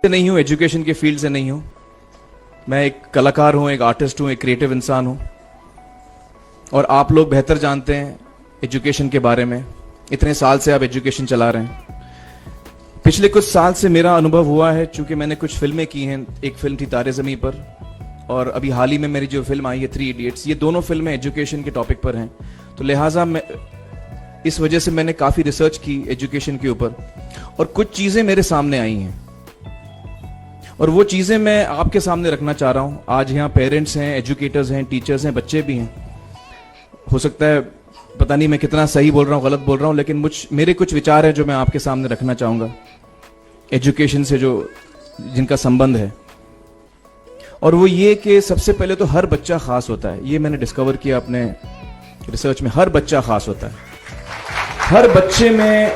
नहीं हूँ, एजुकेशन के फील्ड से नहीं हूँ। मैं एक कलाकार हूँ, एक आर्टिस्ट हूँ, एक क्रिएटिव इंसान हूँ। और आप लोग बेहतर जानते हैं एजुकेशन के बारे में। इतने साल से आप एजुकेशन चला रहे हैं। पिछले कुछ साल से मेरा अनुभव हुआ है, चूंकि मैंने कुछ फिल्में की हैं। एक फिल्म थी तारे ज़मीं पर, और अभी हाल ही में मेरी जो फिल्म आई है 3 इडियट्स, ये दोनों फिल्में एजुकेशन के टॉपिक पर हैं। तो लिहाजा मैं इस वजह से मैंने काफ़ी रिसर्च की एजुकेशन के ऊपर, और कुछ चीज़ें मेरे सामने आई हैं, और वो चीज़ें मैं आपके सामने रखना चाह रहा हूँ। आज यहाँ पेरेंट्स हैं, एजुकेटर्स हैं, टीचर्स हैं, बच्चे भी हैं। हो सकता है पता नहीं मैं कितना सही बोल रहा हूँ, गलत बोल रहा हूँ, लेकिन मेरे कुछ विचार हैं जो मैं आपके सामने रखना चाहूँगा एजुकेशन से जिनका संबंध है। और वो ये कि सबसे पहले तो हर बच्चा खास होता है। ये मैंने डिस्कवर किया अपने रिसर्च में। हर बच्चा खास होता है। हर बच्चे में,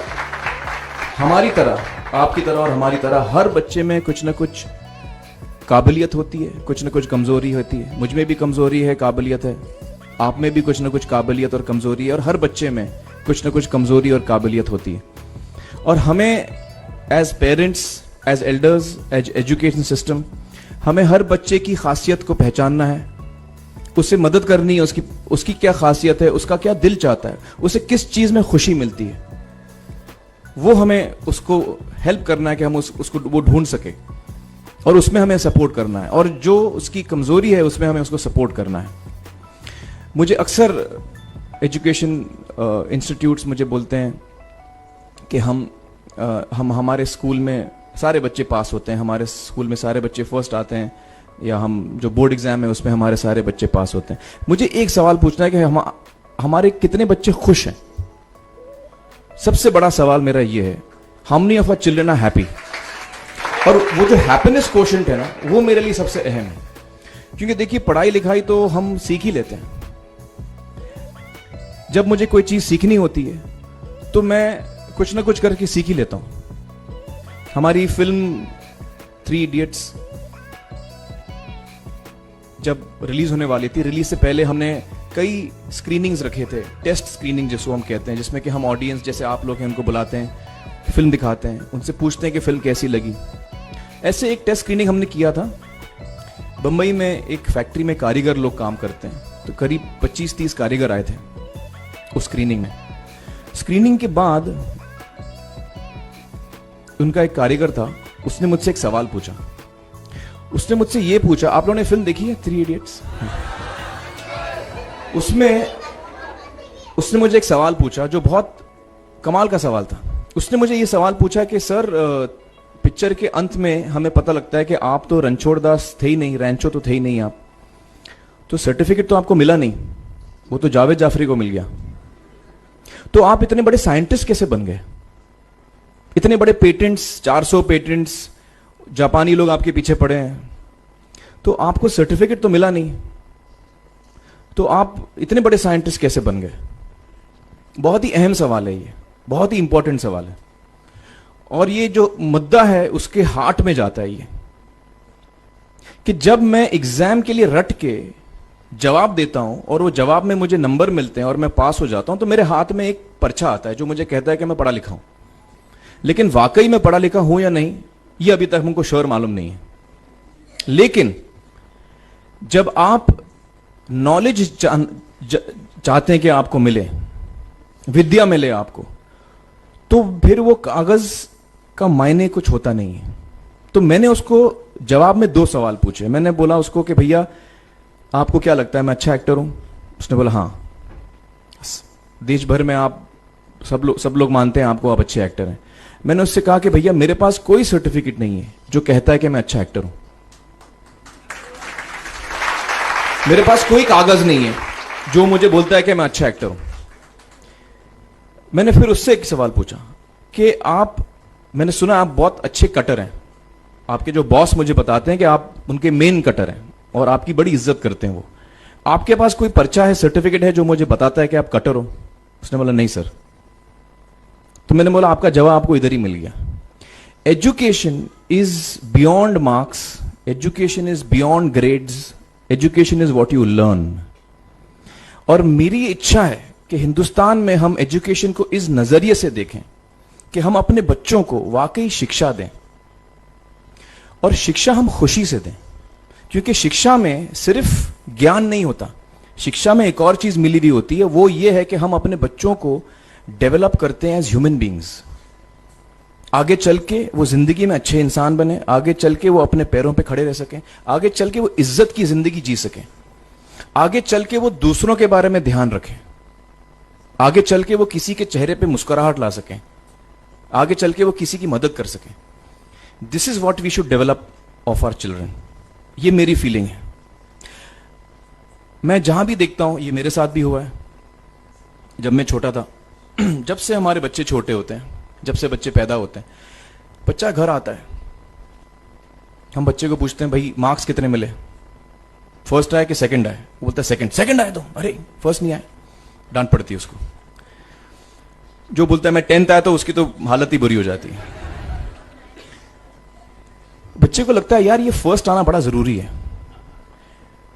हमारी तरह, आपकी तरह और हमारी तरह, हर बच्चे में कुछ ना कुछ काबिलियत होती है, कुछ ना कुछ कमजोरी होती है। मुझ में भी कमजोरी है, काबिलियत है। आप में भी कुछ ना कुछ काबिलियत और कमजोरी है, और हर बच्चे में कुछ ना कुछ कमजोरी और काबिलियत होती है। और हमें as parents, as elders, as education system, हमें हर बच्चे की खासियत को पहचानना है, उसे मदद करनी है। उसकी क्या खासियत है, उसका क्या दिल चाहता है, उसे किस चीज में खुशी मिलती है, वो हमें उसको हेल्प करना है कि हम उसको वो ढूंढ सके, और उसमें हमें सपोर्ट करना है। और जो उसकी कमजोरी है उसमें हमें उसको सपोर्ट करना है। मुझे अक्सर एजुकेशन इंस्टीट्यूट्स मुझे बोलते हैं कि हम हमारे स्कूल में सारे बच्चे पास होते हैं, हमारे स्कूल में सारे बच्चे फर्स्ट आते हैं, या हम जो बोर्ड एग्जाम है उसमें हमारे सारे बच्चे पास होते हैं। मुझे एक सवाल पूछना है कि हमारे कितने बच्चे खुश हैं? सबसे बड़ा सवाल मेरा ये है, how many of our children are happy? और वो जो हैप्पीनेस क्वोशेंट है ना, वो मेरे लिए सबसे अहम है। क्योंकि देखिए, पढ़ाई लिखाई तो हम सीख ही लेते हैं। जब मुझे कोई चीज सीखनी होती है तो मैं कुछ ना कुछ करके सीख ही लेता हूं। हमारी फिल्म 3 इडियट्स जब रिलीज होने वाली थी, रिलीज से पहले हमने कई स्क्रीनिंग्स रखे थे, टेस्ट स्क्रीनिंग जिसको हम कहते हैं, जिसमें कि हम ऑडियंस, जैसे आप लोग हैं, उनको बुलाते हैं, फिल्म दिखाते हैं, उनसे पूछते हैं कि फिल्म कैसी लगी। ऐसे एक टेस्ट स्क्रीनिंग हमने किया था। बंबई में एक फैक्ट्री में कारीगर लोग काम करते हैं, तो करीब 25-30 कारीगर आए थे उस स्क्रीनिंग में। स्क्रीनिंग के बाद उनका एक कारीगर था, उसने मुझसे एक सवाल पूछा। उसने मुझसे ये पूछा, आप लोगों ने फिल्म देखी है 3 इडियट्स? उसमें उसने मुझे एक सवाल पूछा जो बहुत कमाल का सवाल था। उसने मुझे ये सवाल पूछा कि सर, पिक्चर के अंत में हमें पता लगता है कि आप तो रणछोड़ दास थे ही नहीं, रैंचो तो थे ही नहीं आप, तो सर्टिफिकेट तो आपको मिला नहीं, वो तो जावेद जाफरी को मिल गया। तो आप इतने बड़े साइंटिस्ट कैसे बन गए? इतने बड़े पेटेंट्स, 400 पेटेंट्स, जापानी लोग आपके पीछे पड़े हैं, तो आपको सर्टिफिकेट तो मिला नहीं, तो आप इतने बड़े साइंटिस्ट कैसे बन गए? बहुत ही अहम सवाल है ये, बहुत ही इंपॉर्टेंट सवाल है। और ये जो मुद्दा है उसके हार्ट में जाता है ये, कि जब मैं एग्जाम के लिए रट के जवाब देता हूं और वो जवाब में मुझे नंबर मिलते हैं और मैं पास हो जाता हूं, तो मेरे हाथ में एक पर्चा आता है जो मुझे कहता है कि मैं पढ़ा लिखा हूं। लेकिन वाकई में पढ़ा लिखा हूं या नहीं, ये अभी तक हमको श्योर मालूम नहीं है। लेकिन जब आप नॉलेज चाहते हैं कि आपको मिले, विद्या मिले आपको, तो फिर वो कागज का मायने कुछ होता नहीं है। तो मैंने उसको जवाब में 2 सवाल पूछे। मैंने बोला उसको कि भैया, आपको क्या लगता है मैं अच्छा एक्टर हूं? उसने बोला हाँ, देश भर में आप सब लोग मानते हैं आपको, आप अच्छे एक्टर हैं। मैंने उससे कहा कि भैया, मेरे पास कोई सर्टिफिकेट नहीं है जो कहता है कि मैं अच्छा एक्टर हूं। मेरे पास कोई कागज नहीं है जो मुझे बोलता है कि मैं अच्छा एक्टर हूं। मैंने फिर उससे एक सवाल पूछा कि मैंने सुना आप बहुत अच्छे कटर हैं, आपके जो बॉस मुझे बताते हैं कि आप उनके मेन कटर हैं और आपकी बड़ी इज्जत करते हैं वो। आपके पास कोई पर्चा है, सर्टिफिकेट है जो मुझे बताता है कि आप कटर हो? उसने बोला नहीं सर। तो मैंने बोला आपका जवाब आपको इधर ही मिल गया। Education is beyond marks, education is beyond grades, education is what you learn. और मेरी इच्छा है कि हिंदुस्तान में हम एजुकेशन को इस नजरिए से देखें कि हम अपने बच्चों को वाकई शिक्षा दें। और शिक्षा हम खुशी से दें, क्योंकि शिक्षा में सिर्फ ज्ञान नहीं होता, शिक्षा में एक और चीज मिली हुई होती है, वो ये है कि हम अपने बच्चों को डेवलप करते हैं एज ह्यूमन बींग्स। आगे चल के वो जिंदगी में अच्छे इंसान बने, आगे चल के वो अपने पैरों पे खड़े रह सकें, आगे चल के वो इज्जत की जिंदगी जी सकें, आगे चल के वो दूसरों के बारे में ध्यान रखें, आगे चल के वो किसी के चेहरे पे मुस्कुराहट ला सकें, आगे चल के वो किसी की मदद कर सकें। This is what we should develop of our children. ये मेरी फीलिंग है। मैं जहां भी देखता हूं, ये मेरे साथ भी हुआ है जब मैं छोटा था। जब से हमारे बच्चे छोटे होते हैं, जब से बच्चे पैदा होते हैं, बच्चा घर आता है, हम बच्चे को पूछते हैं भाई मार्क्स कितने मिले, फर्स्ट आए कि सेकंड आए? वो बोलता है सेकंड। सेकंड आए तो अरे फर्स्ट नहीं आए, डांट पड़ती है उसको। जो बोलता है मैं 10th आया तो उसकी तो हालत ही बुरी हो जाती है। बच्चे को लगता है यार ये फर्स्ट आना बड़ा जरूरी है।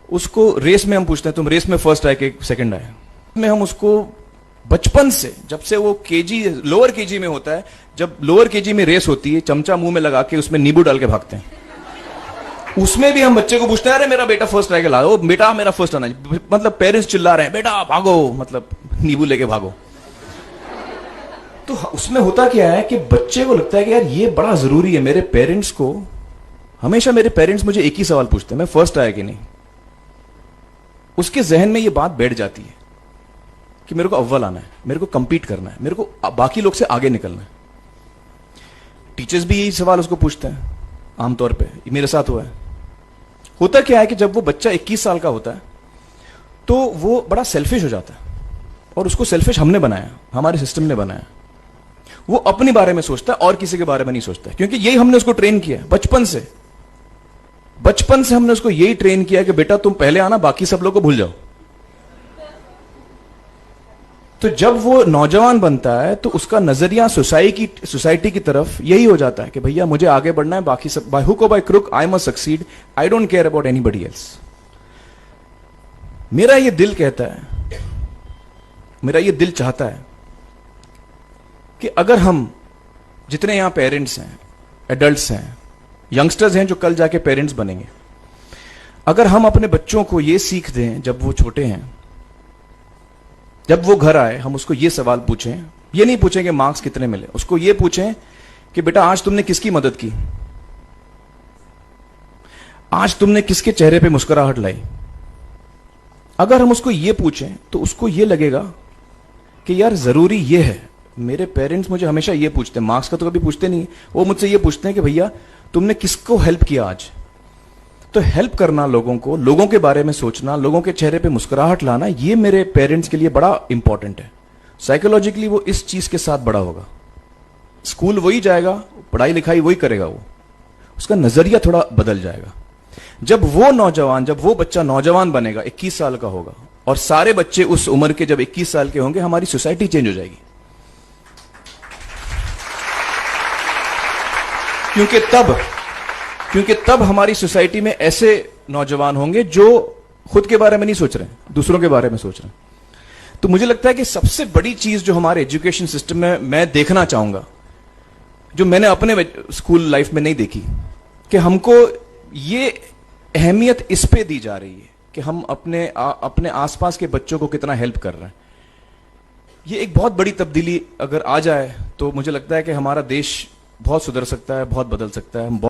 उसको रेस में हम पूछते हैं तुम रेस में फर्स्ट आए कि सेकंड आए? में हम उसको बचपन से, जब से वो केजी लोअर केजी में होता है, जब लोअर केजी में रेस होती है, चमचा मुंह में लगा के उसमें नींबू डाल के भागते हैं। उसमें भी हम बच्चे को पूछते हैं अरे मेरा बेटा फर्स्ट आएगा, ला ओ बेटा मेरा फर्स्ट आना, मतलब पेरेंट्स चिल्ला रहे हैं बेटा भागो, मतलब नींबू लेके भागो। तो उसमें होता क्या है कि बच्चे को लगता है कि यार ये बड़ा जरूरी है। मेरे पेरेंट्स को हमेशा, मेरे पेरेंट्स मुझे एक ही सवाल पूछते हैं, मैं फर्स्ट आया कि नहीं। उसके जहन में ये बात बैठ जाती है कि मेरे को अव्वल आना है, मेरे को कंपीट करना है, मेरे को बाकी लोग से आगे निकलना है। टीचर्स भी यही सवाल उसको पूछते हैं आमतौर पे, मेरे साथ हुआ है। होता क्या है कि जब वो बच्चा 21 साल का होता है तो वो बड़ा सेल्फिश हो जाता है, और उसको सेल्फिश हमने बनाया, हमारे सिस्टम ने बनाया। वो अपने बारे में सोचता है और किसी के बारे में नहीं सोचता है, क्योंकि यही हमने उसको ट्रेन किया है बचपन से। बचपन से हमने उसको यही ट्रेन किया कि बेटा तुम पहले आना, बाकी सब लोग को भूल जाओ। तो जब वो नौजवान बनता है तो उसका नजरिया सोसाइटी की तरफ यही हो जाता है कि भैया मुझे आगे बढ़ना है, बाकी सब बाय हुक और by crook I must succeed, I don't care about anybody else. मेरा ये दिल कहता है, मेरा ये दिल चाहता है कि अगर हम जितने यहां पेरेंट्स हैं, एडल्ट्स हैं, यंगस्टर्स हैं जो कल जाके पेरेंट्स बनेंगे, अगर हम अपने बच्चों को ये सीख दें जब वो छोटे हैं, जब वो घर आए हम उसको ये सवाल पूछें, ये नहीं पूछें कि मार्क्स कितने मिले, उसको ये पूछें कि बेटा आज तुमने किसकी मदद की, आज तुमने किसके चेहरे पे मुस्कुराहट लाई। अगर हम उसको ये पूछें तो उसको ये लगेगा कि यार जरूरी ये है, मेरे पेरेंट्स मुझे हमेशा ये पूछते हैं, मार्क्स का तो कभी पूछते नहीं, वो मुझसे ये पूछते हैं कि भैया तुमने किसको हेल्प किया आज। तो हेल्प करना लोगों को, लोगों के बारे में सोचना, लोगों के चेहरे पे मुस्कुराहट लाना, ये मेरे पेरेंट्स के लिए बड़ा इंपॉर्टेंट है। साइकोलॉजिकली वो इस चीज के साथ बड़ा होगा, स्कूल वही जाएगा, पढ़ाई लिखाई वही करेगा, वो उसका नजरिया थोड़ा बदल जाएगा। जब वो बच्चा नौजवान बनेगा, 21 साल का होगा, और सारे बच्चे उस उम्र के जब 21 साल के होंगे, हमारी सोसाइटी चेंज हो जाएगी। क्योंकि तब हमारी सोसाइटी में ऐसे नौजवान होंगे जो खुद के बारे में नहीं सोच रहे, दूसरों के बारे में सोच रहे हैं। तो मुझे लगता है कि सबसे बड़ी चीज जो हमारे एजुकेशन सिस्टम में मैं देखना चाहूंगा, जो मैंने अपने स्कूल लाइफ में नहीं देखी, कि हमको ये अहमियत इस पे दी जा रही है कि हम अपने आसपास के बच्चों को कितना हेल्प कर रहे हैं। ये एक बहुत बड़ी तब्दीली अगर आ जाए तो मुझे लगता है कि हमारा देश बहुत सुधर सकता है, बहुत बदल सकता है। हम